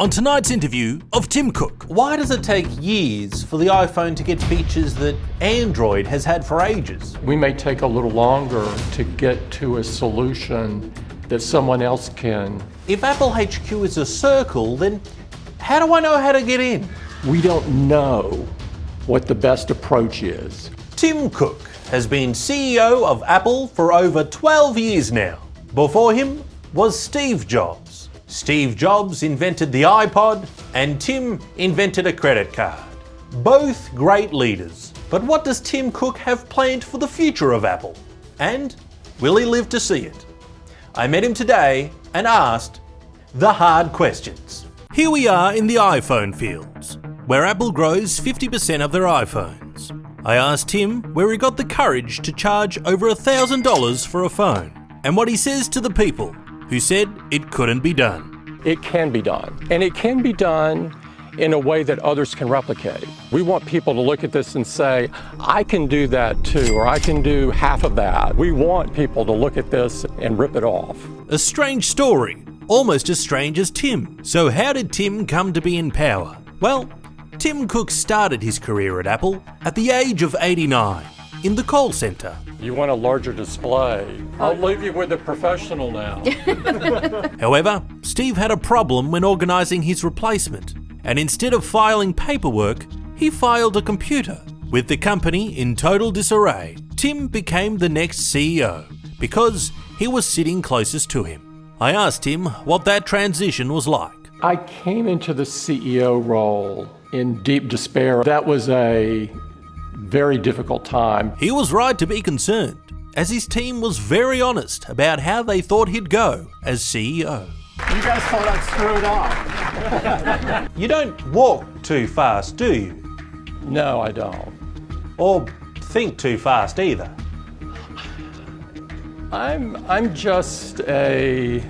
On tonight's interview of Tim Cook. Why does it take years for the iPhone to get features that Android has had for ages? We may take a little longer to get to a solution that someone else can. If Apple HQ is a circle, then how do I know how to get in? We don't know what the best approach is. Tim Cook has been CEO of Apple for over 12 years now. Before him was Steve Jobs. Steve Jobs invented the iPod and Tim invented a credit card. Both great leaders. But what does Tim Cook have planned for the future of Apple? And will he live to see it? I met him today and asked the hard questions. Here we are in the iPhone fields, where Apple grows 50% of their iPhones. I asked Tim where he got the courage to charge over $1,000 for a phone, and what he says to the people who said it couldn't be done. It can be done, and it can be done in a way that others can replicate. We want people to look at this and say, I can do that too, or I can do half of that. We want people to look at this and rip it off. A strange story, almost as strange as Tim. So how did Tim come to be in power? Well, Tim Cook started his career at Apple at the age of 89 in the call center. You want a larger display. I'll leave you with the professional now. However, Steve had a problem when organizing his replacement, and instead of filing paperwork, he filed a computer. With the company in total disarray, Tim became the next CEO because he was sitting closest to him. I asked him what that transition was like. I came into the CEO role in deep despair. That was a very difficult time. He was right to be concerned, as his team was very honest about how they thought he'd go as CEO. You guys thought I'd screwed up. You don't walk too fast, do you? No, I don't. Or think too fast either. I'm just a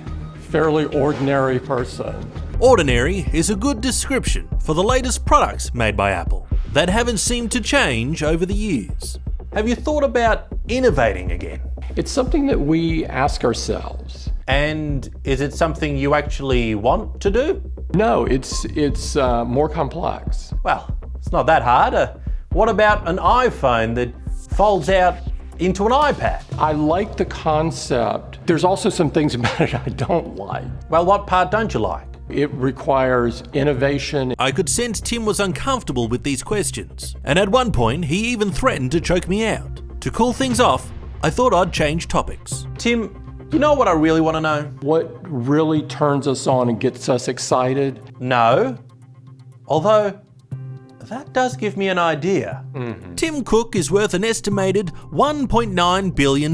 fairly ordinary person. Ordinary is a good description for the latest products made by Apple that haven't seemed to change over the years. Have you thought about innovating again? It's something that we ask ourselves. And is it something you actually want to do? No, it's more complex. Well, it's not that hard. What about an iPhone that folds out into an iPad? I like the concept. There's also some things about it I don't like. Well, what part don't you like? It requires innovation. I could sense Tim was uncomfortable with these questions, and at one point he even threatened to choke me out. To cool things off, I thought I'd change topics. Tim, you know what I really want to know? What really turns us on and gets us excited? No. Although, that does give me an idea. Tim Cook is worth an estimated $1.9 billion.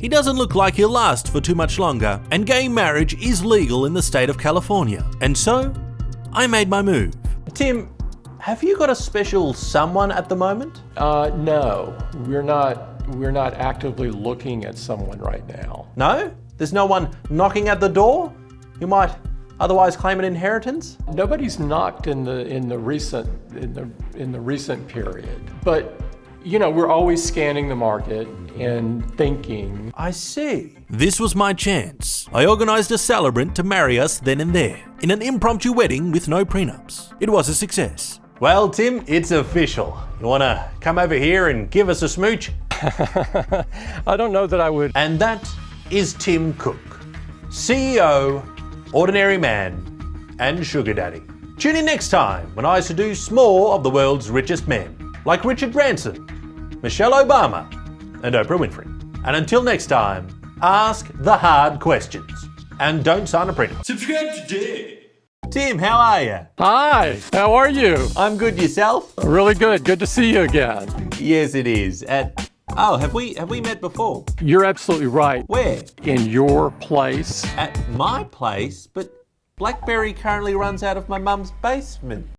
He doesn't look like he'll last for too much longer, and gay marriage is legal in the state of California. And so, I made my move. Tim, have you got a special someone at the moment? No, we're not actively looking at someone right now. No? There's no one knocking at the door who might otherwise claim an inheritance? Nobody's knocked in the recent period, but you know, we're always scanning the market and thinking. I see. This was my chance. I organized a celebrant to marry us then and there, in an impromptu wedding with no prenups. It was a success. Well, Tim, it's official. You want to come over here and give us a smooch? I don't know that I would. And that is Tim Cook, CEO, ordinary man, and sugar daddy. Tune in next time when I seduce more of the world's richest men, like Richard Branson, Michelle Obama, and Oprah Winfrey. And until next time, ask the hard questions. And don't sign a prenup. Subscribe today. Tim, how are you? Hi, how are you? I'm good, yourself? Really good. Good to see you again. Yes, it is. Have we met before? You're absolutely right. Where? In your place. At my place, but BlackBerry currently runs out of my mum's basement.